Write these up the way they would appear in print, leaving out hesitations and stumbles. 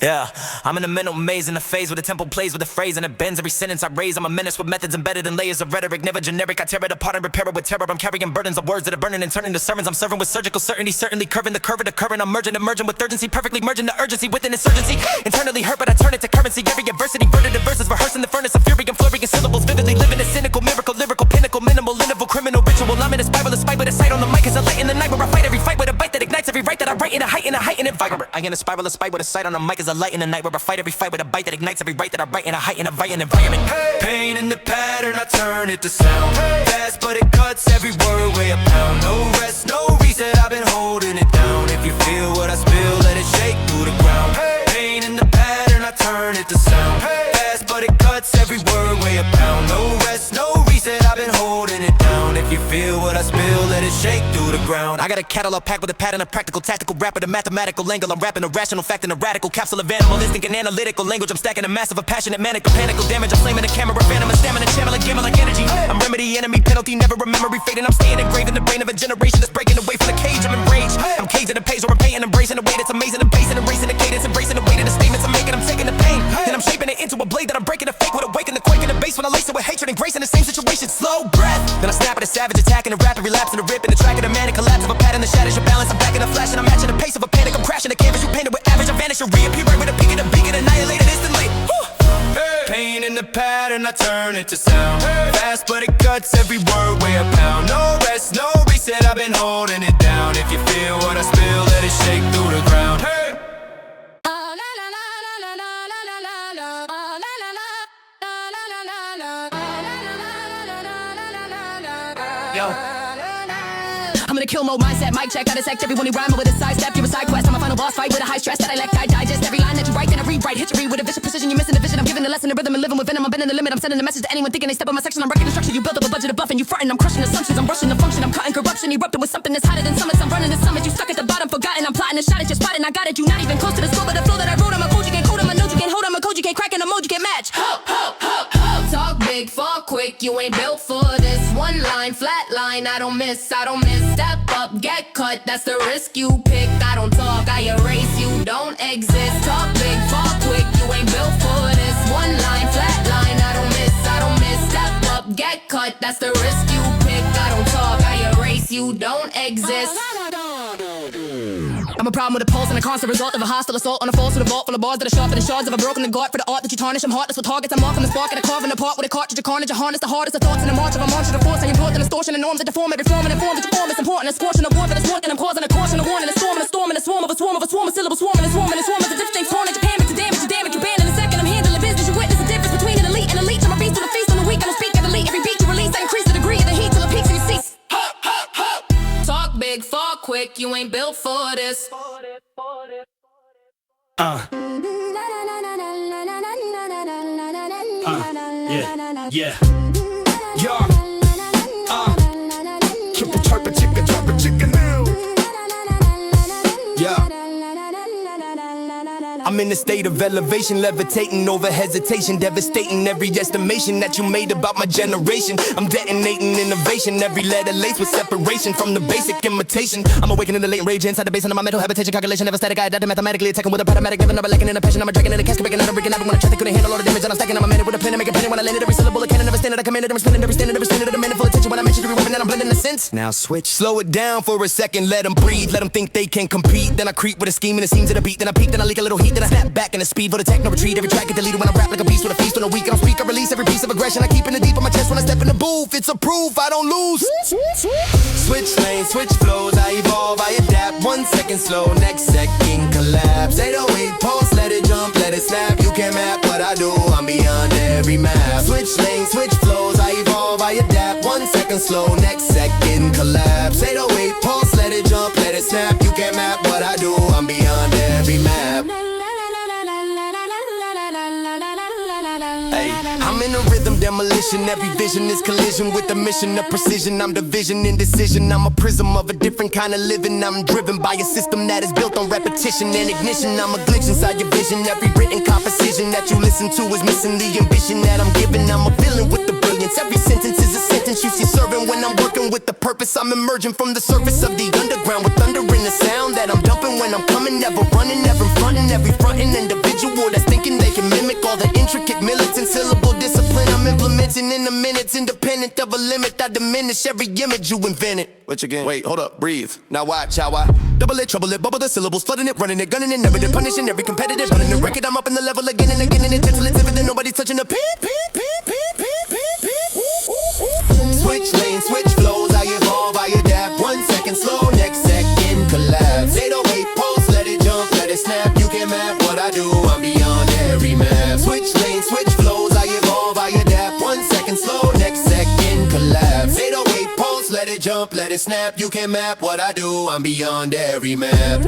Yeah, I'm in a mental maze in a phase where the tempo plays with a phrase and it bends every sentence I raise. I'm a menace with methods embedded in layers of rhetoric, never generic. I tear it apart and repair it with terror. I'm carrying burdens of words that are burning and turning to sermons. I'm serving with surgical certainty, certainly curving the curve of the current. I'm merging, emerging with urgency, perfectly merging the urgency with an insurgency. Internally hurt, but I turn it to currency. Every adversity, burden of verses, rehearsing the furnace of fury. I'm flurrying syllables, vividly living a cynical miracle, lyrical pinnacle, minimal, interval, criminal ritual. I'm in a spiral of spite with a sight on the mic as a light in the night where I fight every fight with a bite that ignites every right that I write in a height and vibrant. I in a spiral of spite with a sight on the mic as a light in the night where I fight every fight with a bite that ignites every right that I write in a height and a violent environment. Pain in the pattern, I turn it to sound. Fast, but it cuts every word way a pound. No rest, no reset, I've been holding it down. If you feel what I spill, let it shake through the ground. Pain in the pattern, I turn it to sound. Fast, but it cuts every word way a pound. No rest, no reset, I've been holding it down. If you feel what I spill, let it shake through the ground. I got a catalog packed with a pattern of practical, tactical rap with a mathematical angle. I'm rapping a rational fact in a radical capsule of animalistic and analytical language. I'm stacking a massive, a passionate, manic, a panical damage. I'm flaming the camera, phantom, a stamina, channel, a gamma like energy. I'm remedy, enemy, penalty, never a memory fading. I'm staying engraved in the brain of a generation that's breaking away from the cage. I'm enraged. I'm caged in the page, or I'm painting, embracing the way that's amazing. I'm basing, erasing the cadence, embracing the weight of the statements I'm making. I'm taking the pain, then I'm shaping it into a blade that I'm breaking the fake with a wake and the quake in the bass when I lace it with hatred and grace in the same situation. Slow breath, then I snap at a savage, attacking a rapid relapse and a rip in the track of the manic collapse of a pattern that shatters your balance. I'm back in a flash and I'm matching the pace of a panic. I'm crashing the canvas, you painted with average. I vanish and reappear right with a peak of the beat and annihilated instantly. Pain in the pattern, I turn it to sound. Fast, but it cuts every word way a pound. No rest, no reset, I've been holding it down. If you feel what I spill, let it shake through the ground. Yo. I'm gonna kill mode mindset, mic check, I dissect everyone who rhyme with a sidestep. You're a side quest, I'm a final boss fight with a high stress that I lack. I digest every line that you write, then I rewrite history with a vicious precision. You're missing the vision, I'm giving the lesson, the rhythm and living with venom. I'm bending the limit, I'm sending a message to anyone thinking they step on my section. I'm wrecking the structure, you built up a budget of bluff and you frontin'. I'm crushing assumptions, I'm rushing the function, I'm cutting corruption, erupting with something that's hotter than summits. I'm running the summit, you stuck at the bottom, forgotten. I'm plotting a shot at your spot and I got it. You not even close to the score, but the flow that I wrote, I'm a code you can't code, I'm a note you can't hold, I'm a code you can't crack, and a mode you can't match. Talk big, fall quick, you ain't built for this. One line, flat line, I don't miss. Step up, get cut, that's the risk you pick. I don't talk, I erase, you don't exist. Talk big, fall quick, you ain't built for this. One line, flat line, I don't miss. Step up, get cut, that's the risk you pick. I don't talk, I erase, you don't exist. I'm a problem with a pulse and a constant result of a hostile assault on a false with a vault full of bars that are sharper than shards of a broken guard for the art that you tarnish. I'm heartless with targets, I'm off on the spark and a carving apart with a cartridge of carnage. I harness the hardest of thoughts in the march of a march of the force. I import the distortion and norms that deform every form and inform that you form. It's important, a scorching a war for this one, and I'm causing a caution, a warning, a storm and a storm and a swarm of a swarm of a swarm, a syllable swarm and a swarm and a swarm of the distinct tornage. You panic, you damage, you ban in a second. I'm handling business, you witness the difference between an elite and a leech. I'm a beast to the feast on the weak, I'm a speak of elite. Every beat you release, I increase the degree of the heat till it peaks and you cease. Talk big, fall quick, you ain't built for this. Yeah. Triple chirper chicken, chirper chicken now. Yeah. I'm in a state of elevation, levitating over hesitation, devastating every estimation that you made about my generation. I'm detonating innovation, every letter laced with separation from the basic imitation. I'm awakening the latent rage inside the basin of my mental habitation, calculation never static. I adapt mathematically, attacking with a parametric, never lacking in a passion. I'm a dragon in a casket, breaking out a breaking out when I try to couldn't handle all the damage. And I'm stacking, I'm a minute with a pen and make a penny when I landed every syllable. I can't never stand it, I commanded, I'm spinning every standard, of the minute full attention when I mention every weapon that I'm blending the sense. Now switch, slow it down for a second, let them breathe, let them think they can compete. Then I creep with a scheme and it seems at a beat, then I peak, then I leak a little heat, then I snap back in the speed for the tech, no retreat. Every track get deleted when I rap like a beast with a feast on a week. And I speak, I release every piece of aggression I keep in the deep of my chest when I step in the booth. It's a proof I don't lose. Switch lanes, switch flows, I evolve, I adapt. 1 second slow, next second collapse. 808 pulse, let it jump, let it snap. You can't map what I do, I'm beyond every map. Switch lanes, switch flows, I evolve, I adapt. 1 second slow, next second collapse. 808 pulse, let it jump, let it snap. You can't map what I do, I'm beyond every map. I'm in a rhythm demolition, every vision is collision with a mission of precision. I'm division, indecision, I'm a prism of a different kind of living. I'm driven by a system that is built on repetition and ignition. I'm a glitch inside your vision, every written composition that you listen to is missing the ambition that I'm giving. I'm a villain with the brilliance, every sentence is a sentence you see serving. When I'm working with the purpose, I'm emerging from the surface of the underground with thunder in the sound that I'm dumping when I'm coming. Never running, never fronting, every fronting individual delicate, militant syllable discipline I'm implementing in the minutes, independent of a limit. I diminish every image you invented. Which again? Wait, hold up, breathe. Now watch how I double it, trouble it, bubble the syllables, flooding it, running it, gunning it, never did punishing every competitive, running the record. I'm up in the level again and again, and it's until it's evident nobody's touching the Switch lanes, switch flows, I evolve, I adapt. 1 second slow, next second collapse. 808 pulse, let it jump, let it snap. You can map what I do, I'm beyond every map. Switch lanes, switch flows, I evolve, I adapt. 1 second slow, next second collapse. 808 pulse, let it jump, let it snap. You can map what I do, I'm beyond every map.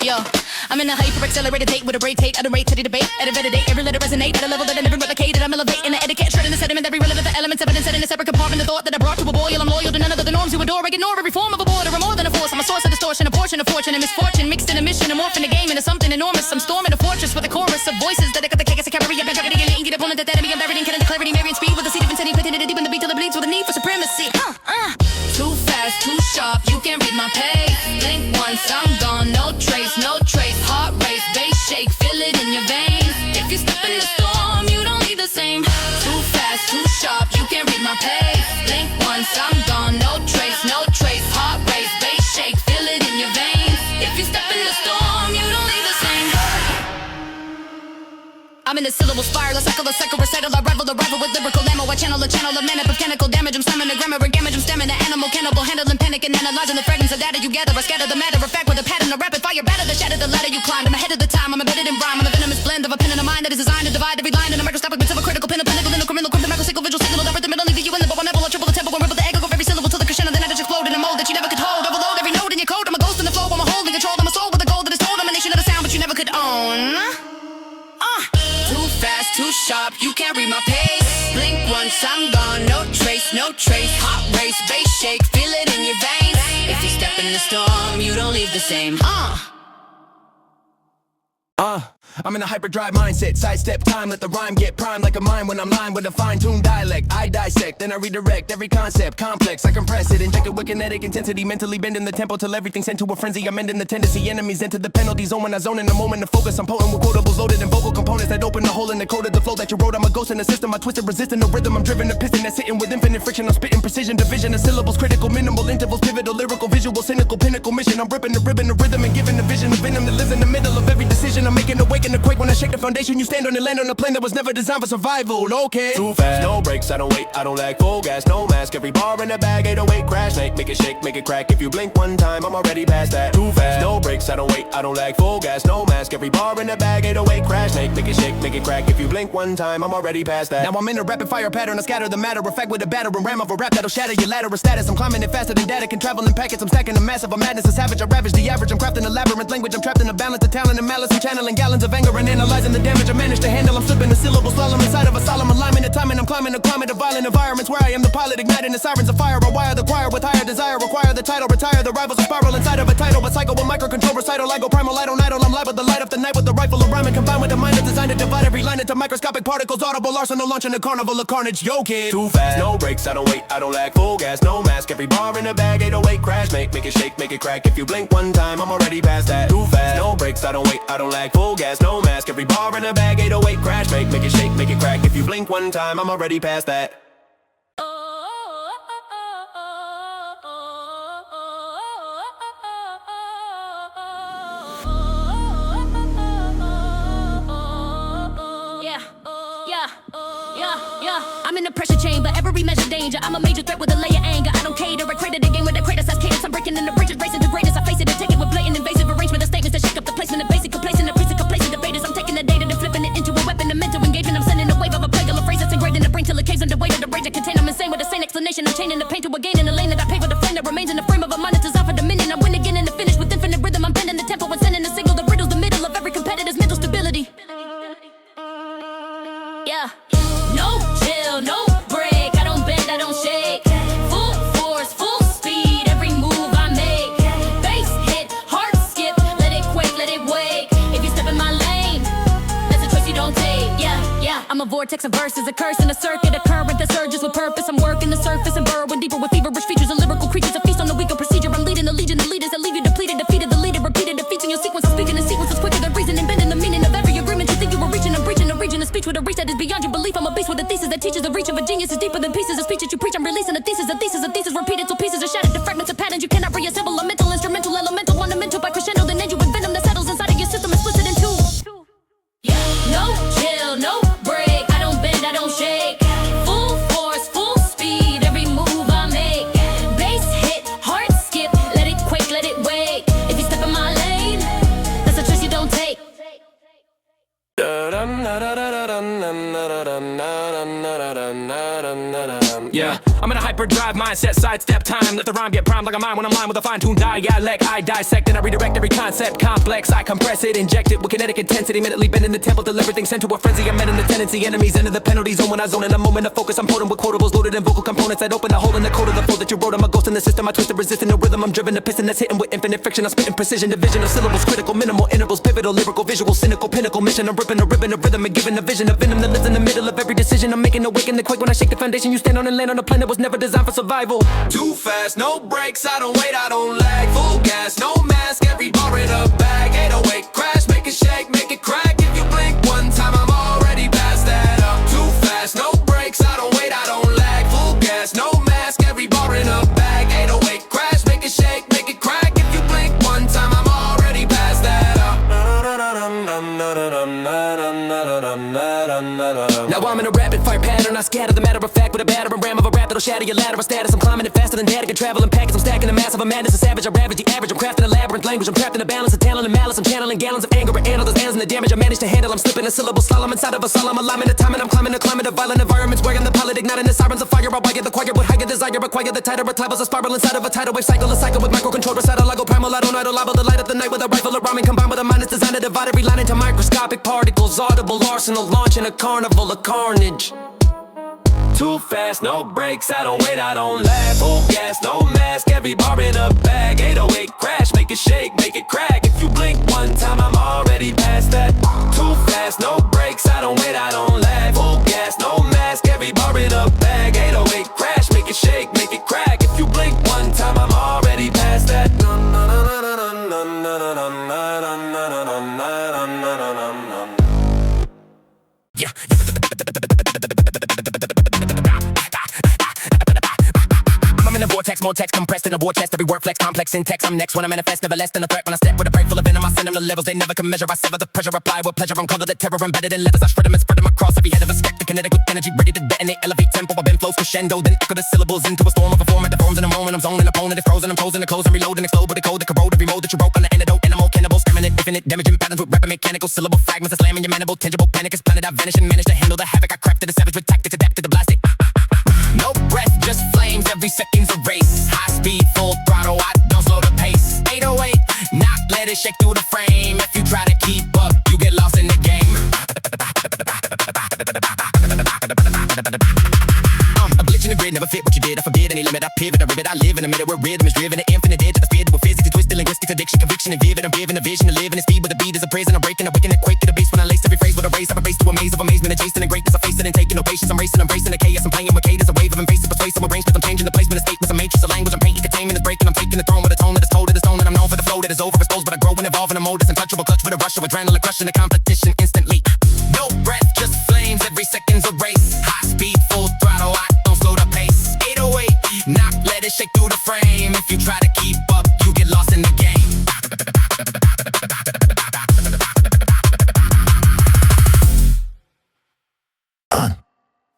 Yo, I'm in a hyper accelerated date with a braid tape at a rate to the debate. At a better date, every letter resonate at a level that I never replicated. I'm elevating the etiquette, shredding the sediment, every relevant the elements evidence set in a separate compartment. The thought that I brought to a boil, I'm loyal to none of the norms you adore. I ignore every form of a border. I'm more than a force. I'm a source of distortion, a portion of fortune and misfortune mixed in a mission. I'm morphing the game into something enormous. I'm storming a fortress with a chorus of voices that I got the cake as a cavalry. I've been trying to get the opponent that enemy. I'm buried in killing the clarity, Marion speed with the seed of insanity, putting it deep in the beat till it bleeds with a need for supremacy. Too fast, too sharp, you can't read my pace. Blink once, I'm gone, no trace, no trace. Heart race, bass shake, feel it in your veins. If you step in the storm, you don't leave the same. Too fast, too sharp, you can't read my pace. Blink once, I'm gone, no trace, no trace. Heart race, bass shake, feel it in your veins. If you step in the storm, you don't leave the same. I'm in a syllable spiral, a cycle, recital, I rival with lyrical ammo. I channel of manic mechanical damage. I'm stemming the grammar, damage. I'm stemming the animal cannibal, handling panic and analyzing the fragments of data you gather. I scatter the matter of fact with a pattern of rapid fire batter to shatter the ladder you climbed. I'm ahead of the time, I'm embedded in rhyme. I'm a venomous blend of a pen and a mind that is designed to divide every line in a microscopic bits of a critical pin, a pinnacle in a criminal, the microcycle, visual signal, the rhythm, leave you in the but one level, a triple the tempo, and ripple the echo of every syllable to the crescendo. Then I just explode in a mold that you never could hold. Overload every note in your code. I'm a ghost in the flow, I'm a holding control. I'm a soul with a goal that is told. I'm a nation of the sound, but you never could own. Too fast, too sharp, you can't read my pace. Blink once, I'm gone, no trace, no trace. Heart race, bass shake, feel it in your veins. If you step in the storm, you don't leave the same. I'm in a hyperdrive mindset, sidestep time, let the rhyme get primed like a mine when I'm lined with a fine-tuned dialect. I dissect, then I redirect every concept, complex. I compress it, inject it with kinetic intensity, mentally bending the tempo till everything's sent to a frenzy. I'm ending the tendency, enemies into the penalty zone when I zone in the moment of focus. I'm potent with quotables loaded and vocal components that open the hole in the code of the flow that you wrote. I'm a ghost in the system, I twisted, resisting the rhythm. I'm driven, a piston that's hitting with infinite friction. I'm spitting precision, division of syllables, critical, minimal intervals, pivotal, lyrical, visual, cynical, pinnacle mission. I'm ripping the ribbon, the rhythm, and giving the vision of venom that lives in the middle of every decision. I'm making a wake and a quake when I shake the foundation. You stand on and land on a plane that was never designed for survival. Okay. Too fast, no brakes, I don't wait, I don't lag. Full gas, no mask, every bar in the bag. 808 crash, make it shake, make it crack. If you blink one time, I'm already past that. Too fast, no brakes, I don't wait, I don't lag. Full gas, no mask, every bar in the bag. 808 crash, make it shake, make it crack. If you blink one time, I'm already past that. Now I'm in a rapid fire pattern, I scatter the matter of fact with a batter and ram of a rap that'll shatter your ladder of status. I'm climbing it faster than data can travel in packets. I'm stacking a massive, a madness, a savage. I ravage the average. I'm crafting a labyrinth language. I'm trapped in a balance of talent and malice. I'm channeling gallons of anger and analyzing the damage I managed to handle. I'm slipping the syllable slalom inside of a solemn alignment of time, and I'm climbing a climate of violent environments where I am the pilot, igniting the sirens of fire. I wire the choir with higher desire, require the title, retire the rivals, a spiral inside of a title, a cycle with microcontrol recital. I go primal, I don't idle. I'm liable to light up the night with the rifle of rhyming, combined with a mind that's designed to divide every line into microscopic particles. Audible arsenal launching a carnival of carnage. Yo, kid. Too fast, no brakes, I don't wait, I don't lag. Full gas, no mask, every bar in the bag. 808 crash, make it shake, make it crack. If you blink one time, I'm already past that. Too fast, no brakes, I don't wait, I don't lag. Full gas, no mask, every bar in the bag. 808 crash, make it shake, make it crack. If you blink one time, I'm already past that. I'm in the pressure chamber, every measure danger. I'm a major threat with a layer anger. I don't cater, I created a game with a greater size cadence. I'm breaking in the bridges, racing the greatest. I face it and take it with blatant invasive arrangement of statements that shake up the placement of basic complacent, the priest of complacent debaters. I'm taking the data and flipping it into a weapon, a mental engagement. I'm sending a wave of a plague of a phrase that's ingrained in the brain till it caves under weight of the rage I contain. I'm insane with the same explanation. I'm chaining the pain to a gain in the lane that I pay with the flame that remains in the frame of a mind that's designed for dominion. I win again in the finish with infinite rhythm. I'm bending the tempo and sending a signal that riddles the middle of every competitor's mental stability. Yeah. No chill, no break. I don't bend, I don't shake. Full force, full speed, every move I make. Bass hit, heart skip, let it quake, let it wake. If you step in my lane, that's a choice you don't take. Yeah, I'm I'm a vortex of verses, a curse and a circuit, a current that surges with purpose. I'm working the surface and burrowing deeper with feverish features and lyrical creatures. A feast on the weaker procedure. I'm leading a legion of leaders that leave you depleted, defeated, the leader, repeated defeats in your sequence. I'm speaking in sequences quicker than reason, bending the meaning of every agreement. You think you were reaching, I'm breaching a region of speech with a reach that is beyond your belief. I'm a beast with a thesis that teaches the reach of a genius is deeper than pieces of speech that you preach. I'm releasing a thesis repeated till pieces are shattered to fragments of patterns you cannot reassemble. A mental, instrumental, elemental, ornamental by crescendo. Then end you with venom that settles inside of your system and splits it in two. Yeah, no chill, no break. I don't bend, I don't shake. Full force, full speed, every move I make. Bass hit, heart skip, let it quake, let it wake. If you step in my lane, that's a choice you don't take. Yeah, I'm in a hyperdrive mindset, sidestep time. Let the rhyme get primed like a mine when I'm lined with a fine-tuned dialect. I dissect and I redirect every concept complex. I compress it, inject it with kinetic intensity. Minutely bend in the temple till everything sent to a frenzy. I'm in the tendency, enemies enter the penalty zone when I zone in a moment of focus. I'm potent with quotables loaded in vocal components that open a hole in the code of the flow that you wrote. I'm a ghost in the system. I twist the resisting the rhythm. I'm driven to piston that's hitting with infinite friction. I'm spitting precision, division of syllables, critical, minimal intervals, pivotal, lyrical, visual, cynical, pinnacle mission. I'm ripping a ribbon of rhythm and giving a vision of venom that lives in the middle of every decision. I'm making a wake in the quake when I shake the foundation. You stand on and land on a plane that was never designed for survival. Too fast, no brakes, I don't wait, I don't lag. Full gas, no mask, every bar in a bag. 808 crash, make it shake, make it crack. If you blink one time, I'm already past that. Up too fast, no brakes, I don't wait, I don't lag. Full gas, no mask, every bar in a bag. 808 crash, make it shake, make it crack. If you blink one time, I'm already past that. Now I'm in a rapid fire pattern. I scatter the matter of fact with a battering ram of a rap that'll shatter your lateral status. I'm climbing it faster than data can travel in packets. I'm stacking the mass of a madness, a savage. I ravage the average. I'm crafting a labyrinth language. I'm trapped in a balance of talent and malice. I'm channeling gallons of anger and others' hands and the damage I manage to handle. I'm slipping a syllable slalom inside of a solemn alignment of time, and I'm climbing a climate of violent environments. Wearing the pilot, igniting the sirens of fire. I'll wire the choir with higher desire. Require the tighter travels a spiral inside of a tidal wave cycle. A cycle with micro-controlled recital. I go primal. I don't idle. Libel the light of the night with a rifle of rhyming combined with a mind that's designed to divide every line into microscopic particles. Audible arsenal launching a carnival of carnage. Too fast, no brakes, I don't wait, I don't lag. Full gas, no mask, every bar in a bag. 808 crash, make it shake, make it crack. If you blink one time, I'm already past that. Too fast, no brakes, I don't wait, I don't lag. Full gas, no mask, every bar in a bag. 808 crash, make it shake, make it crack. If you blink one time, I'm already past that. Yeah. I'm in a vortex, more text compressed in a war chest. Every word flex, complex syntax. I'm next when I manifest, never less than a threat. When I step with a break full of venom, I send them to levels they never can measure. I sever the pressure, apply with pleasure. I'm colored the terror embedded in letters. I shred them and spread them across every head of a skeptic. Kinetic with energy, ready to detonate, elevate tempo. I bend flows crescendo, then echo the syllables into a storm of a format that forms in a moment. I'm zoning, opponent is frozen. I'm closing the close and reloading, explode with the code that corrode every mode that you broke on the antidote. Animal cannibal, scamming infinite, damaging patterns with rapid mechanical syllable fragments. That slamming your mandible, tangible panic is planet. I vanish and manage to handle the havoc. I crafted a savage with tactics adapted to blast it. No breath, just flames, every second's a race. High speed, full throttle, I don't slow the pace. 808, knock, let it shake through the frame. If you try to keep up, you get lost in the game. A glitch in the grid, never fit what you did. I forbid any limit, I pivot, I rivet. I live in a minute where rhythm is driven. The infinite edge of the spirit with physics, twisted linguistics, addiction, conviction, and vivid. I'm given a vision to live in the speed with the beat is a prison. I'm breaking, awakening, quake to the beast when I lace every phrase with a race. I'm a race to a maze of amazement, adjacent and greatness. I face it and taking no patience. I'm racing, embracing the chaos. I'm playing with cadence, a wave of invasive, persuasive arrangement. I'm changing the placement of statements. A matrix, a language. I'm painting containment is breaking. I'm taking the throne with a tone that is told to the stone. And I'm known for the flow that is overexposed, but I grow and evolve in a mode that's untouchable. Clutch with a rush of adrenaline, crushing the competition instantly. No breath, just flames. Every second's a race. High speed, full throttle. I don't slow the pace. 808, knock, let it shake through the frame. If you try to keep up, you get lost in the game.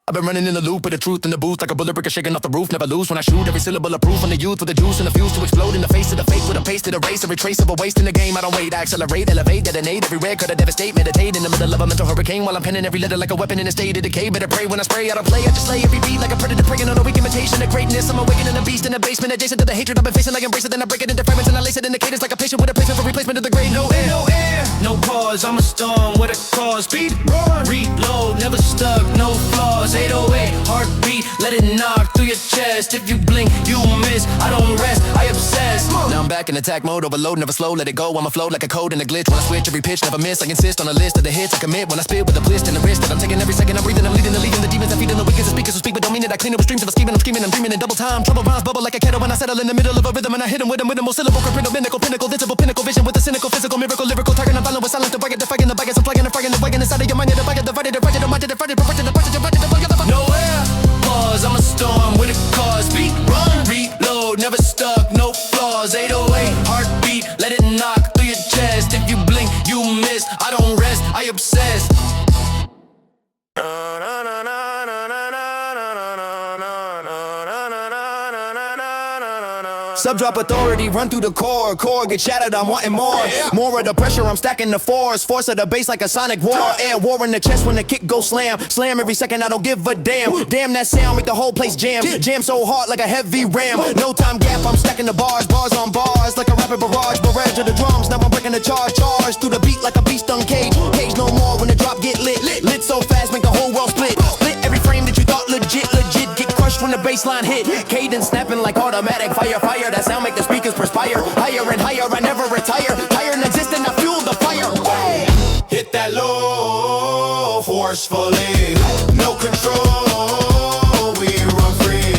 I've been running in the loop with the truth in the booth, like a bullet brick shaking off the roof. Never lose when I shoot every syllable of proof on the youth with the juice and the fuse to explode in the face of the fake with a pace to the race. Every trace of a waste in the game. I don't wait, I accelerate, elevate, detonate. Every red cut, I devastate, meditate in the middle of a mental hurricane while I'm penning every letter like a weapon in a state of decay. Better pray when I spray, I don't play, I just slay every beat like a predator preying on a weak imitation of greatness. I'm awakening a beast in the basement, adjacent to the hatred I've been facing. Like embrace it, then I break it into fragments and I lace it in the cadence like a patient with a placement for replacement of the grave. No air, no air, no pause. I'm a storm with a cause. Beat, roar, reload, never stuck, no flaws. 808 heartbeat, let it knock through your chest. If you blink, you miss, I don't rest, I obsess. Now I'm back in attack mode, overload, never slow, let it go. I'ma flow like a code and a glitch. When I switch every pitch, never miss. I insist on a list of the hits I commit. When I spit with a twist and a wrist that I'm taking every second, I'm breathing, I'm leading, the demons, I feed in the weakest of speakers who speak, but don't mean it. I clean up with streams of scheming, I'm screaming, I'm dreaming in double time. Trouble rhymes bubble like a kettle when I settle in the middle of a rhythm and I hit 'em with a more syllable, crescendo, pinnacle, visible pinnacle vision with a cynical, physical, miracle, lyrical, target, I'm violent with silence, the bucket, the fighting, the baggage, I'm flagging, the fragging, the wagon inside of your mind, the bucket, the fighting, the fighting, the mind, the fighting, the fighting, the fighting, the fighting, the fighting, the fighting, nowhere, pause, I'm a storm with a cause, beat, run, reload, never stuck, no flaws, 808, heartbeat, let it knock through your chest, if you blink, you miss, I don't rest, I obsess. Subdrop authority, run through the core get shattered, I'm wanting more. More of the pressure, I'm stacking the force of the bass like a sonic war. Air war in the chest when the kick goes slam. Slam every second, I don't give a damn. Damn, that sound make the whole place jam. Jam so hard like a heavy ram. No time gap, I'm stacking the bars on bars like a rapid barrage of the drums, now I'm breaking the charge through the beat like a beast on cage no more when the drop get lit so fast, make the whole world split every frame that you thought legit get crushed when the baseline hit. Cadence snapping like automatic fire, that sound make the speakers perspire. Higher and higher, I never retire. Higher than existing, I fuel the fire. Hit that low forcefully, no control, we run free.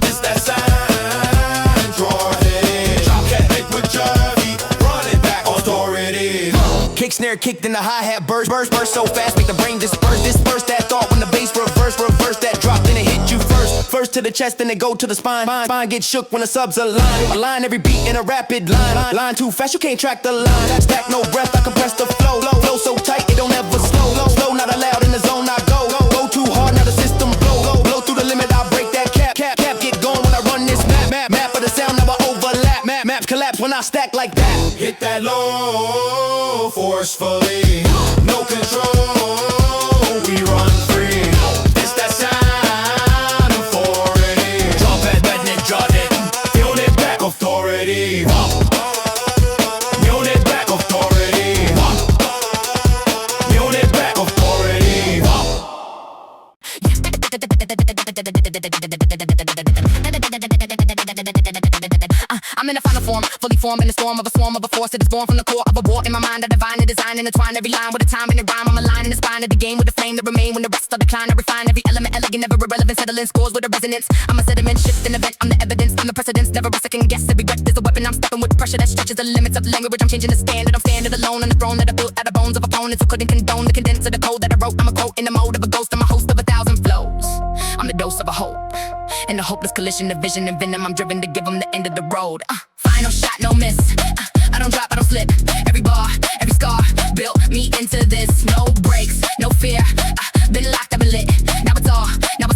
It's that sign, draw it. Drop that liquid jerky, run it back, authority. Kick snare kicked in the hi-hat, burst so fast, make the brain disperse that thought when the bass reverse that drop, then it hit you first to the chest, then it go to the spine get shook when the subs align every beat in a rapid line too fast, you can't track the line, stack no breath, I compress the flow so tight, it don't ever slow, not allowed in the zone, I go too hard, now the system blow through the limit, I break that cap, get going when I run this map of the sound, never overlap, maps collapse when I stack like that. Hit that low forcefully, no control, we run free. It's that sound, authority. Drop it, bend it, drop it, feel it back, authority. Feel it back, authority. Feel it back, authority. I'm in the final form, fully formed in the storm of a force that is born from the core of a war in my mind. I divine and design and entwine every line with a time and a rhyme. I'm aligning the spine of the game with the flame that remain when the rest are decline. I refine every element, elegant, never irrelevant, settling scores with a resonance. I'm a sediment, shifting event, I'm the evidence, I'm the precedence, never a second guess. Every breath is a weapon, I'm stepping with pressure that stretches the limits of language. I'm changing the standard, I'm standing alone on the throne that I built out of bones of opponents who couldn't condone the condense of the code that I wrote. I'm a quote in the mode of a ghost, I'm a host of 1,000 flows. I'm the dose of a hope, in a hopeless collision of vision and venom. I'm driven to give them the end of the road. Final shot, no miss. I don't drop, I don't slip. Every bar, every scar built me into this. No breaks, no fear. Been locked, I've been lit. Now it's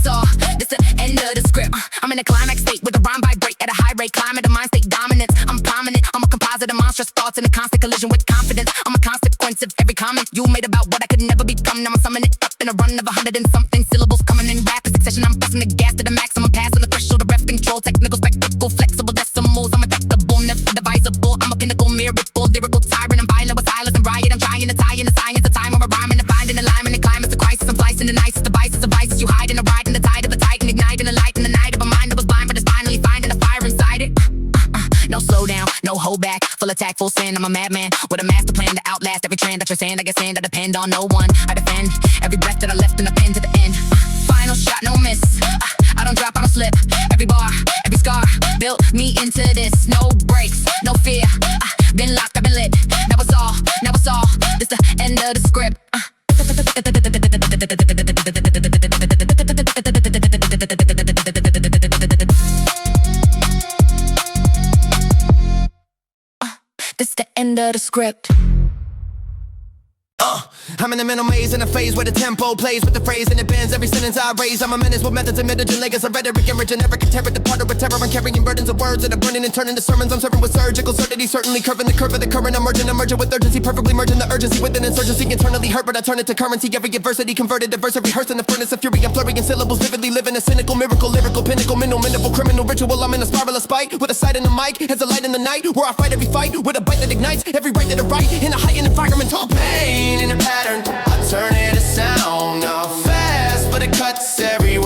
all. This the end of the script. I'm in a climax state with a rhyme vibrate at a high rate. Climate of mind state dominance. I'm prominent. I'm a composite of monstrous thoughts in a constant collision with confidence. I'm a consequence of every comment you made about what I could never become. Now I'm summing it up in a run of 100 and something syllables coming in rapid succession. I'm busting the gas to the maximum, passing the threshold of ref control. Technical, spectacle, flexible decimals. I'm adaptable, never divisible. I'm a pinnacle, miracle, lyrical tyrant. I'm violent with silence and riot. I'm trying to tie in the science of time. I'm a rhyme and a finding alignment and climax, the crisis. I'm slicing the nicest devices of vices. You hide in the ride in the tide of the titan, igniting the light in the night of a mind that was blind, but it's finally finding the fire inside it. No slow down, no hold back, full attack, full sin. I'm a madman with a master plan to outlast every trend that you're saying. I guess I depend on no one. I defend every breath that I left in the pen to the end. Final shot, no miss. I don't drop, I don't slip. Every bar, every scar built me into this. No breaks, no fear. Been locked, I've been lit. Now it's all. This the end of the script. This the end of the script. I'm in the mental maze in a phase where the tempo plays with the phrase and it bends every sentence I raise. I'm a menace with methods and methods and legacy, rhetoric and rich and never can tear it apart with terror. I'm carrying burdens of words that are burning and turning to sermons. I'm serving with surgical certainty, certainly curving the curve of the current. I'm merging with urgency, perfectly merging the urgency with an insurgency. Internally hurt, but I turn it to currency. Every adversity converted, diverse, rehearsed in the furnace of fury. I'm flurrying syllables, vividly living a cynical miracle, lyrical pinnacle, minimal, criminal ritual. I'm in a spiral of spite with a sight in the mic, has a light in the night where I fight every fight with a bite that ignites every right that I write in a heightened environment. All pain in a pattern. I turn it to sound, not fast, but it cuts everywhere.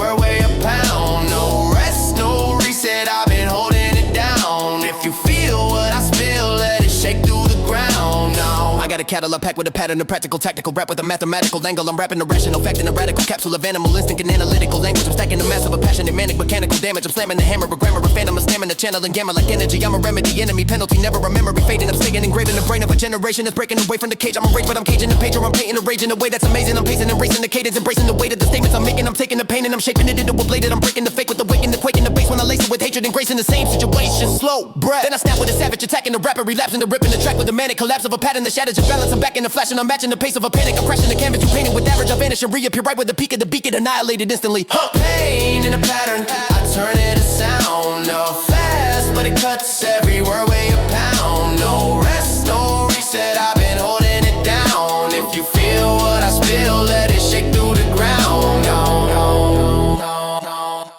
battle, I pack with a pattern of practical, tactical rap with a mathematical angle. I'm rapping a rational fact in a radical capsule of animal instinct and analytical language. I'm stacking the mass of a passionate, manic, mechanical damage. I'm slamming the hammer, a grammar, a phantom, a stamina, channeling gamma like energy. I'm a remedy, enemy, penalty, never a memory fading. I'm staying engraved in the brain of a generation that's breaking away from the cage. I'm a rage, but I'm caging the page, or I'm painting a rage in a way that's amazing. I'm pacing and racing the cadence, embracing the weight of the statements I'm making. I'm taking the pain and I'm shaping it into a blade. I'm breaking the fake with the wake and the quake and the bass when I lace it with hatred and grace in the same situation. Slow breath, then I snap with a savage, attacking the rapper, relapsing the ripping the track with the manic collapse of a pattern that shatters your balance. I'm back in the flash and I'm matching the pace of a panic. I'm crashing the canvas you painted with average. I vanish and reappear right with the peak of the beacon, annihilated instantly. Pain in a pattern, I turn it to sound. No fast, but it cuts every word weigh a pound. No rest, no reset, I've been holding it down. If you feel what I spill, let it shake through the ground. No, no, no, no.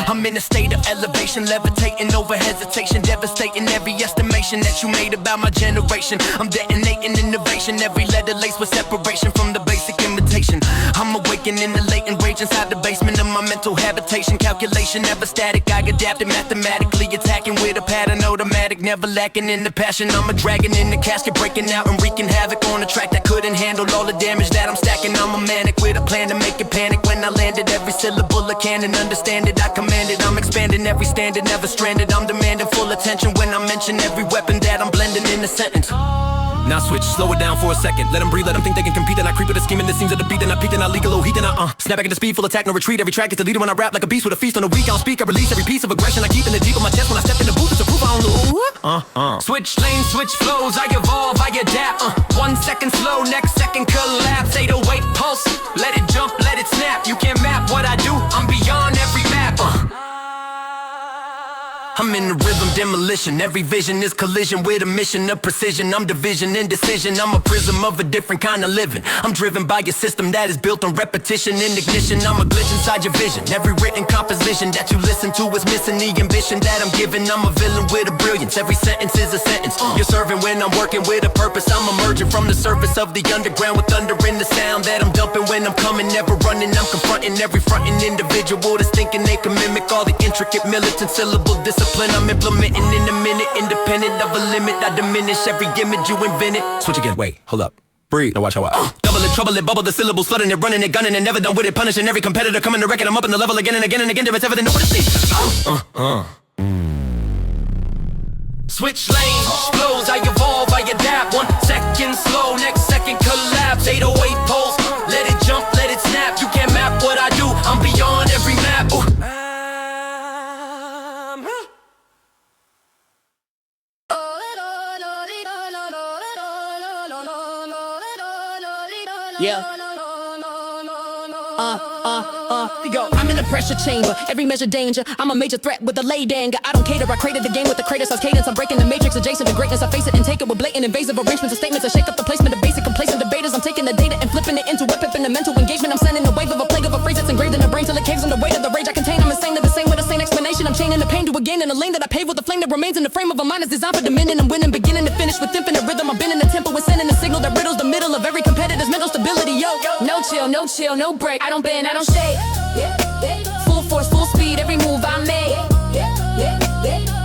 I'm in a state of elevation, levitating over hesitation, devastating every estimation that you made about my generation. I'm detonating innovation, every letter laced with separation from the basic imitation. I'm awakening the latent rage inside the basement of my mental habitation. Calculation never static, I adapted mathematically, attacking with a pattern automatic, never lacking in the passion. I'm a dragon in the casket, breaking out and wreaking havoc on a track that couldn't handle all the damage that I'm stacking. I'm a manic with a plan to make it panic. When I landed, every syllable I can and understand it, I command it. I'm expanding every standard, never stranded. I'm demanding full attention when I mention every weapon that I'm blending in a sentence. Now switch, slow it down for a second. Let them breathe, let them think they can compete. Then I creep with a scheme and the seams of the beat. Then I peak, then I leak a little heat. Then I snap back into speed, full attack, no retreat. Every track is the leader when I rap like a beast with a feast on a week. I'll speak, I release every piece of aggression I keep in the deep of my chest. When I step in the booth, it's a proof I don't lose. Switch lanes, switch flows, I evolve, I adapt. 1 second slow, next second collapse. 808 pulse, let it jump, let it snap. You can't map what I do, I'm beyond every map. I'm in the rhythm demolition. Every vision is collision with a mission of precision. I'm division, indecision. I'm a prism of a different kind of living. I'm driven by a system that is built on repetition and ignition. I'm a glitch inside your vision. Every written composition that you listen to is missing the ambition that I'm giving. I'm a villain with a brilliance. Every sentence is a sentence. You're serving when I'm working with a purpose. I'm emerging from the surface of the underground with thunder in the sound that I'm dumping when I'm coming. Never running, I'm confronting every fronting individual that's thinking they can mimic all the intricate militant syllable discipline I'm implementing in a minute, independent of a limit. I diminish every image you invented. Switch again, wait, hold up, breathe, now watch how I double it, trouble it, bubble the syllables, flooding it, running it, gunning it, never done with it, punishing every competitor, coming to record, I'm up in the level again and again and again, there it's evident, nobody sees. Switch lanes, flows, I evolve, I adapt. 1 second slow, next second collapse. 808 pulse, let it jump, let it snap. You can't map what I do, I'm beyond every map. Yeah. Yo, I'm in a pressure chamber, every measure danger. I'm a major threat with a laid anger. I don't cater, I created the game with the craters. I cadence, I'm breaking the matrix adjacent to greatness. I face it and take it with blatant invasive arrangements of statements. I shake up the placement of basic complacent debaters. I'm taking the data and flipping it into a pip in the mental engagement. I'm sending a wave of a plague of a phrase that's engraved in the brain till it caves in the weight of the rage I contain. I'm insane, the same with the same explanation. I'm chaining the pain to a gain in a lane that I pave with a flame that remains in the frame of a mind that's designed for dominion. I'm winning, beginning to finish with infinite rhythm. I've been in the tempo with sending a signal that riddles the middle of every competitor's mental stability. Yo, no chill, no chill, no break. I don't bend, I don't shake. Full force, full speed, every move I make.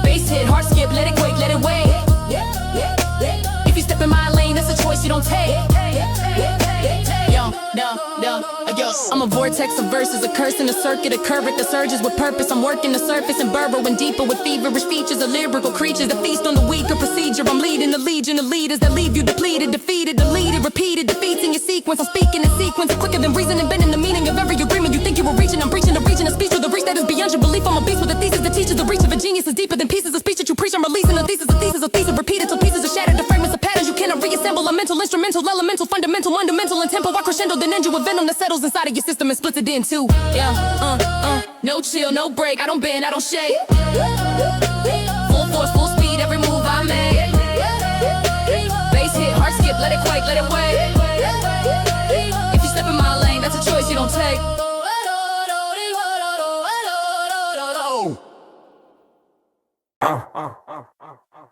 Bass hit, hard skip, let it quake, let it wait. If you step in my lane, that's a choice you don't take. Yo, I'm a vortex of verses, a curse in a circuit, a current that surges with purpose. I'm working the surface and burrowing deeper with feverish features of lyrical creatures that feast on the weaker procedure. I'm leading the legion of leaders that leave you depleted, defeated, deleted, repeated defeats in your sequence. I'm speaking in sequence, quicker than reason and bending the meaning of every agreement you think you were reaching. I'm preaching the region of speech with a reach that is beyond your belief. I'm a beast with a thesis that teaches the reach of a genius is deeper than pieces of speech that you preach. I'm releasing a thesis repeated till pieces are shattered. The fragments of patterns you cannot reassemble. A mental, instrumental, elemental, fundamental, fundamental, and tempo. I crescendo, then end you with venom that settles inside of your system and splits it in two. No chill, no break. I don't bend, I don't shake. Full force, full speed, every move I make. Bass hit, hard skip, let it quake, let it wait. If you step in my lane, that's a choice you don't take.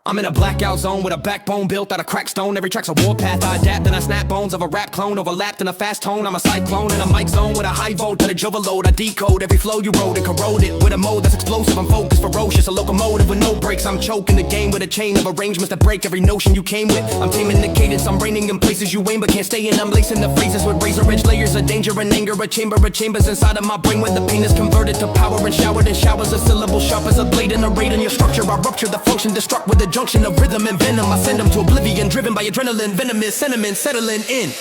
I'm in a blackout zone with a backbone built out of cracked stone. Every track's a warpath, I adapt and I snap bones of a rap clone. Overlapped in a fast tone, I'm a cyclone in a mic zone with a high voltage overload. I decode every flow you wrote and corrode it with a mode that's explosive. I'm focused, ferocious, a locomotive with no brakes. I'm choking the game with a chain of arrangements that break every notion you came with. I'm taming the cadence, I'm reigning in places you aim but can't stay in. I'm lacing the phrases with razor-edge layers of danger and anger. A chamber of chambers inside of my brain where the pain is converted to power and showered in showers of syllables sharp as a blade in a raid in your structure. I rupture the function, destruct with a junction of rhythm and venom. I send them to oblivion, driven by adrenaline, venomous sentiment settling in.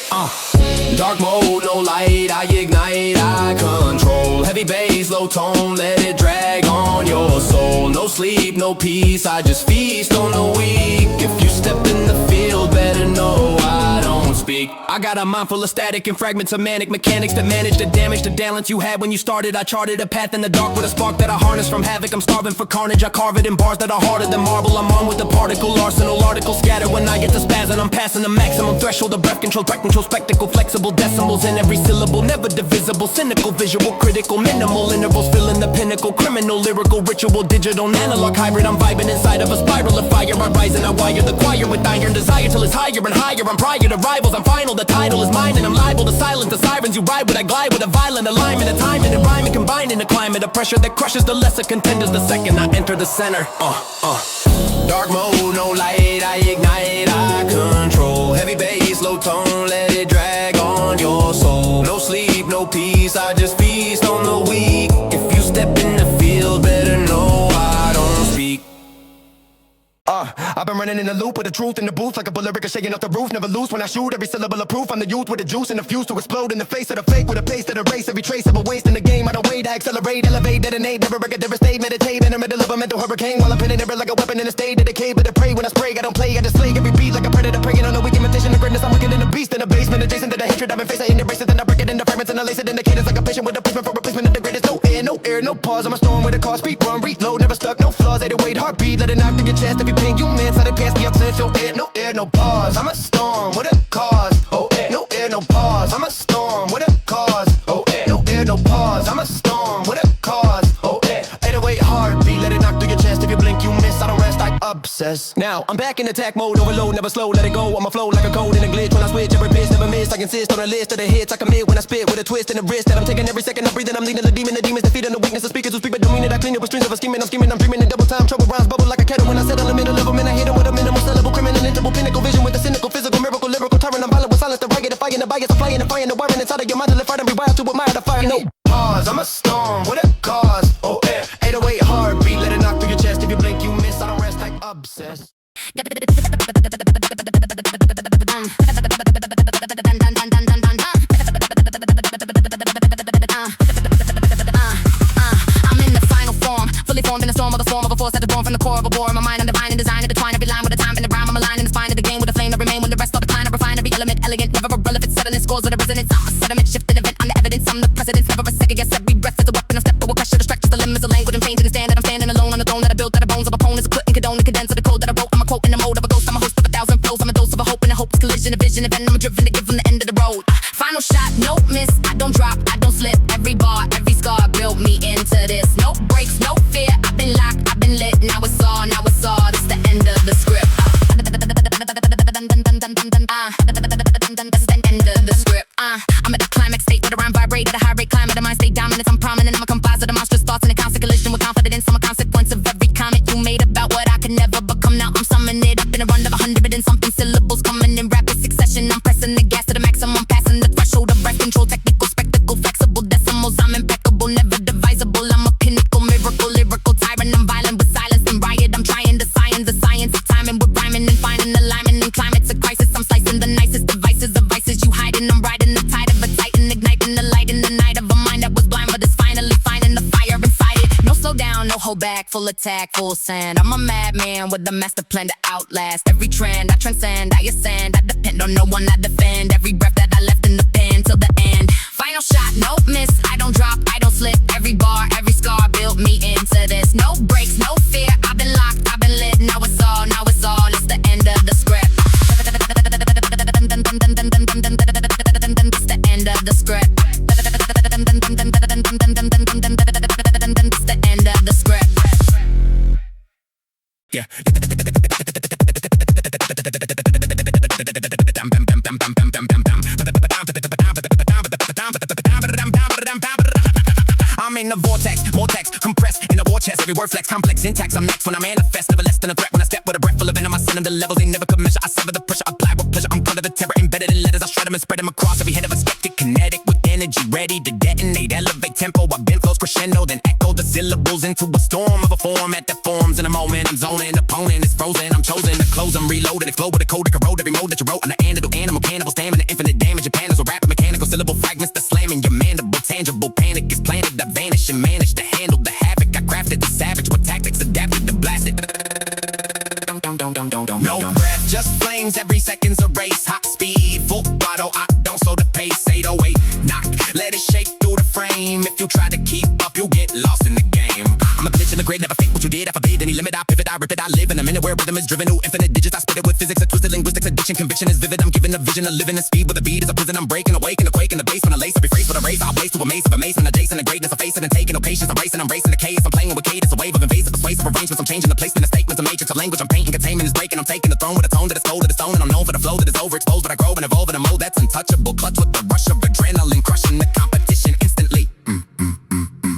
Dark mode, no light, I ignite, I control. Heavy bass, low tone, let it drag on your soul. No sleep, no peace, I just feast on the weak. If you step in the field, better know I don't speak. I got a mind full of static and fragments of manic mechanics that manage to damage the balance you had when you started. I charted a path in the dark with a spark that I harness from havoc. I'm starving for carnage, I carve it in bars that are harder than marble. I'm on with the particle arsenal, articles scatter when I get to spazzing. I'm passing the maximum threshold of breath control, track control, spectacle, flexible decimals in every syllable, never divisible, cynical, visual, critical, minimal intervals, filling the pinnacle, criminal, lyrical, ritual, digital, analog, hybrid. I'm vibing inside of a spiral of fire. I rise and I wire the choir with iron desire till it's higher and higher. I'm prior to rivals, I'm final, the title is mine and I'm liable to silence the sirens. You ride with I glide with a violent alignment, a time and a rhyme and combined in a climate of pressure that crushes the lesser contenders the second I enter the center. Dark mode, no light, I ignite, I control. Heavy bass, low tone, let it drag on your soul. No sleep, no peace, I just feast on the weak. If you step in the field, better know I don't speak. I've been running in a loop with the truth in the booth, like a bullet ricocheting off the roof. Never lose when I shoot, every syllable of proof. I'm the youth with the juice and the fuse to explode in the face of the fake with a pace that erase every trace of a waste in the game. I don't wait, I accelerate, elevate, detonate, never break a devastate, meditate in the middle of a mental hurricane while I'm pinning it like a weapon in a state of decay. But I pray when I spray, I don't play, I just slay every beat like a predator preying on a weak imitation of greatness. I'm wicked in the beast in the basement, adjacent to the hatred I've been facing. I embrace it, then I break it into fragments and I lace it in the cadence like a patient with a placement for replacement of the greatest. No air, no pause. I'm a storm with a car, speed, run, reload, never stuck, no flaws. 808 heartbeat, let it knock through your chest. Every pain you miss, let it pass me up since your air, no pause. I'm a storm with a cause. No air, no pause. I'm a storm with a cause. No air, no pause. I'm a storm with a cause. 808 heartbeat, let it knock through your chest. If you blink, you miss. I don't rest, I obsess. Now I'm back in attack mode, overload, never slow, let it go. I'ma flow like a code in a glitch when I switch. Every pitch, never miss. I insist on a list of the hits I commit when I spit with a twist in the wrist that I'm taking every second. I'm breathing, I'm leading the demons defeating the weakness of speakers who speak, but don't mean it. I clean it with strings of a scheming. I'm scheming, I'm dreaming in double time. Trouble rhymes bubble like a kettle when I settle in the middle of them and I hit them with a minimal syllable, criminal, interval, pinnacle vision with a cynical, physical, miracle, lyrical tyrant. I'm violent with silence, the riot, the fire, the bias, the flying, the fire, the wiring inside of your mind to live right and be wild to admire the fire. No pause, I'm a storm with a cause. 808 heartbeat, let it knock through your chest. If you blink, you miss. I don't rest, I obsess. I'm in the final form, fully formed in the storm of the form of a force that is born from the core of a bore. My mind on divine and design and decline every line with a time and the rhyme. I'm aligning the spine of the game with a flame that remain when the rest all decline. I refine every element, elegant, never irrelevant, settling scores with a resonance. I'm a sediment, shifting event, I'm the evidence, I'm the precedence, never a second guess. Every breath is a weapon, a step forward, pressure, distractions, the limits of language and pain to the stand that I'm standing alone on the throne that I built, that I bones of opponents, I couldn't condone the condense of the code that I wrote. I'm a quote in the mode of a ghost, I'm a host of 1,000 flows, I'm a dose of a hope and a hopeless collision, a vision, a venom, I'm driven to give from the end of the road. Final shot, no miss, I don't drop, I don't slip. Every bar, every scar built me into this. No breaks, no fear, I've been locked, I've been lit. Now it's all, this the end of the script. That's the end of the script. I'm at the climax state where the rhyme vibrate at a high rate, climate of mind state dominance. I'm prominent, I'm a composite of monstrous thoughts in a constant collision with confidence. I'm a consequence of every comment you made about what I could never become. Now I'm summing it up in a run of 100 and something syllables coming in rapid succession. I'm pressing the gas to the maximum, passing the threshold of breath control, technical, spectacle, flexible decimals. I'm impeccable, never divisible. I'm a pinnacle, miracle, lyrical tyrant. I'm violent with silence and riot. I'm trying to science the science of timing with rhyming and finding alignment in climates of crisis. I'm slicing the nicest devices of vices you hiding. I'm riding the tide of a titan, igniting the light in the night of a mind that was blind, but is finally finding the fire inside it. No slow down, no hold back, full attack, full send. I'm a madman with a master plan to outlast every trend. I transcend, I ascend, I depend on no one I defend. Every breath that I left in the pen till the end. Final shot, no miss, I don't drop, I don't slip. Every bar, every scar built me into this. No breaks, no fear, I've been locked, I've been lit. Now it's all, it's the end of the script. It's the end of the script. It's the end of the script. Yeah. I'm in the vortex, compressed in a war chest. Every word flex, complex syntax. I'm next when I manifest, never less than a threat. When I step with a breath full of venom, I send them the levels they never could measure. I sever the pressure, apply with pleasure. I'm part of the terror embedded in letters. I shred them and spread them across every head of a skeptic. Kinetic with energy, ready to detonate. Elevate tempo, I bend flows crescendo, then echo the syllables into a storm of a format that forms in a moment. I'm zoning, opponent is frozen. I'm chosen to close, I'm reloaded. Explode with a code that corrode every mode that you wrote. On the antidote, animal, cannibal, stamina, infinite damage. Your panels will rapid mechanical syllable fragments that slamming your mandible. Tangible panic is planted. I vanish and manage to handle the havoc. I crafted the savage with tactics adapted to blast it. No breath, just flames. Every second's a race. Hot speed, full throttle. I don't slow the pace. 808, knock, let it shake through the frame. If you try to keep up, you'll get lost in the game. I'm a bitch in the grid, never fake what you did. I forbid any limit. I pivot, I rip it. I live in a minute where rhythm is driven. New infinite digits. I spit it with physics. A twisted linguistics. Addiction, conviction is vivid. I'm giving a vision of living in speed with a beat is a prison. I'm breaking, awake in the quake in the bass when I lace every phrase with a race. I'll blaze to a maze of amazement. Adjacent to greatness. I face it and taking no patience. I'm racing, I'm racing the chaos. I'm playing with cadence. A wave of invasive, persuasive arrangements. I'm changing the placement of statements. A matrix of language. I'm painting. Containment is breaking. I'm taking the throne with a tone that is cold, that is stone. And I'm known for the flow that is overexposed. But I grow and evolve in a mode that's untouchable. Clutch with the rush of adrenaline. Crushing the competition instantly.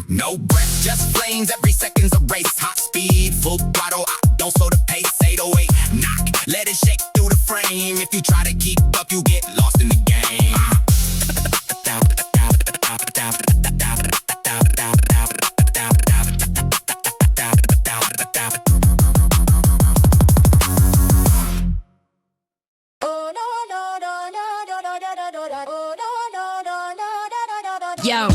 No breath, just flames. Every second's a race. Hot speed, full throttle. I don't slow the pace. 808, knock, let it shake through the frame. If you try to keep up, you get lost in the game. Yo,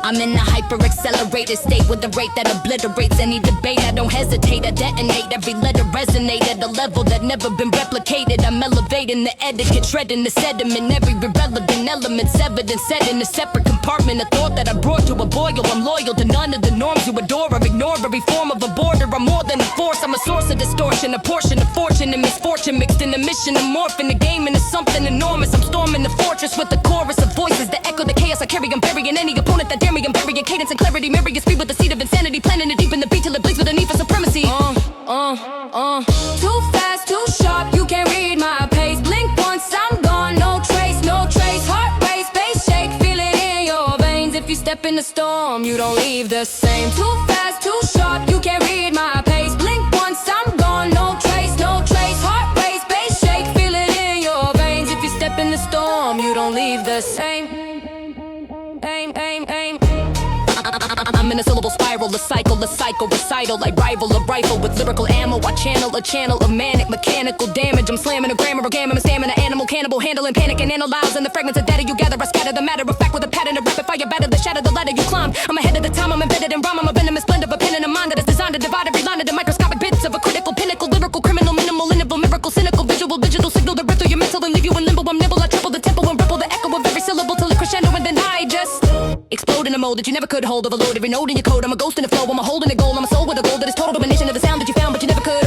I'm in a hyper-accelerated state with a rate that obliterates any debate. I don't hesitate, I detonate. Every letter resonate at a level that never been replicated. I'm elevating the etiquette, shredding the sediment. Every irrelevant element severed and set in a separate compartment. A thought that I brought to a boil. I'm loyal to none of the norms you adore or ignore. Every form of a border, I'm more than a force. I'm a source of distortion, a portion of fortune and misfortune mixed in a mission. I'm morphing the game into something enormous. I'm storming the fortress with a chorus of voices that echo the chaos I carry. I'm burying any opponent that dare me. I'm burying cadence and clarity, mirroring speed with the seed of insanity, planting it deep in the beat till it bleeds with a need for supremacy. Too fast, too sharp, you can't read my pace. Blink once, I'm gone, no trace, no trace. Heart race, space shake, feel it in your veins. If you step in the storm, you don't leave the same. Too fast, too sharp, you can't read my pace. Blink once, I'm gone, no trace, no trace. Heart race, space shake, feel it in your veins. If you step in the storm, you don't leave the same. I'm in a syllable spiral, a cycle, recital. Like rival, a rifle with lyrical ammo. I channel of manic, mechanical damage. I'm slamming a grammar, gamma, stamina, animal, cannibal, handling panic and analyzing the fragments of data you gather. I scatter the matter of fact with a pattern of rapid fire batter that shatter the ladder you climb. I'm ahead of the time, I'm embedded in rhyme. I'm a venomous blend of a pen and a mind that is designed to divide every line into microscopic bits of a critical pinnacle, lyrical, criminal, minimal, inevitable, miracle, cynical, visual, digital signal that rip through your mental and leave you in limbo. I'm nimble, I triple the tempo and ripple the echo of every syllable till it crescendo and then I just explode in a mode that you never could hold. Overload every note in your code. I'm a ghost in the flow. I'm a hole in a goal. I'm a soul with a goal that is total domination of the sound that you found, but you never could.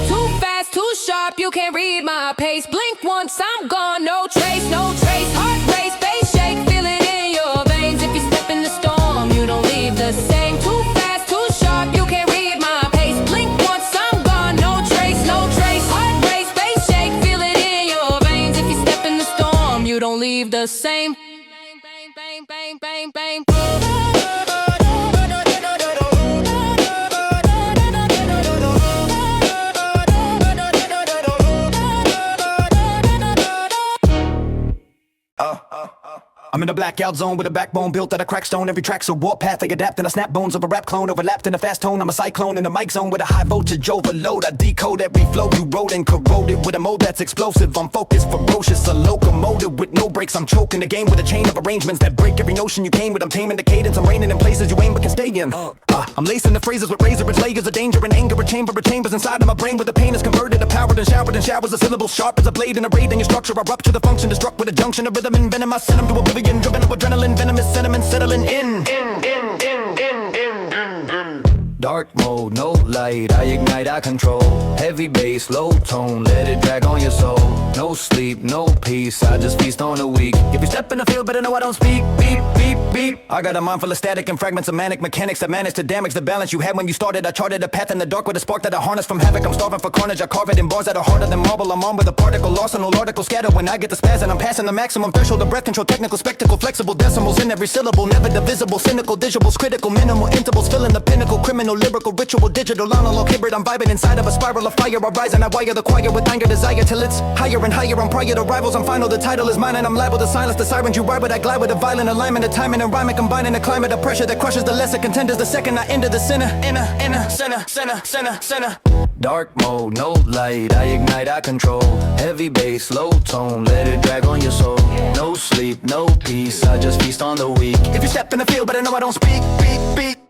Too fast, too sharp, you can't read my pace. Blink once, I'm gone. No trace, no trace. Heart race, space shake, feel it in your veins. If you step in the storm, you don't leave the same. Too fast, too sharp, you can't read my pace. Blink once, I'm gone. No trace, no trace. Heart race, space shake, feel it in your veins. If you step in the storm, you don't leave the same. Bang, bang, bang, bang, bang. I'm in a blackout zone with a backbone built out of cracked stone. Every track's a warpath, I adapt in a snap bones of a rap clone. Overlapped in a fast tone, I'm a cyclone in a mic zone with a high voltage overload. I decode every flow you wrote and corroded with a mode that's explosive. I'm focused, ferocious, a locomotive with no brakes. I'm choking the game with a chain of arrangements that break every notion you came with. I'm taming the cadence, I'm raining in places you aim but can stay in. I'm lacing the phrases with razor edge layers of danger and anger. A chamber of chambers inside of my brain where the pain is converted to power and showered in showers. A syllable sharp as a blade in a raid in your structure. I rupture the function, destruct with a junction of rhythm and venom. I send them to oblivion, driven up adrenaline. Venomous sentiment settling in. Dark mode, no light, I ignite, I control. Heavy bass, low tone, let it drag on your soul. No sleep, no peace, I just feast on the weak. If you step in the field, better know I don't speak. Beep, beep, beep. I got a mind full of static and fragments of manic mechanics that manage to damage the balance you had when you started. I charted a path in the dark with a spark that I harness from havoc. I'm starving for carnage, I carve it in bars that are harder than marble. I'm on with a particle, lost in all article scatter. When I get the spaz and I'm passing the maximum threshold of breath control, technical spectacle, flexible decimals in every syllable, never divisible, cynical, digitals, critical, minimal intervals, filling the pinnacle, criminal, lyrical, ritual, digital, analog, hybrid. I'm vibing inside of a spiral of fire. I rise and I wire the choir with anger, desire till it's higher and higher. I'm prior to rivals, I'm final, the title is mine, and I'm liable to silence the sirens you ride with. I glide with a violent alignment, of timing and rhyming, combining a climate of pressure that crushes the lesser contenders. The second I enter the center, center. Dark mode, no light, I ignite, I control. Heavy bass, low tone, let it drag on your soul. No sleep, no peace, I just feast on the weak. If you step in the field, better know I don't speak. Beat, beat.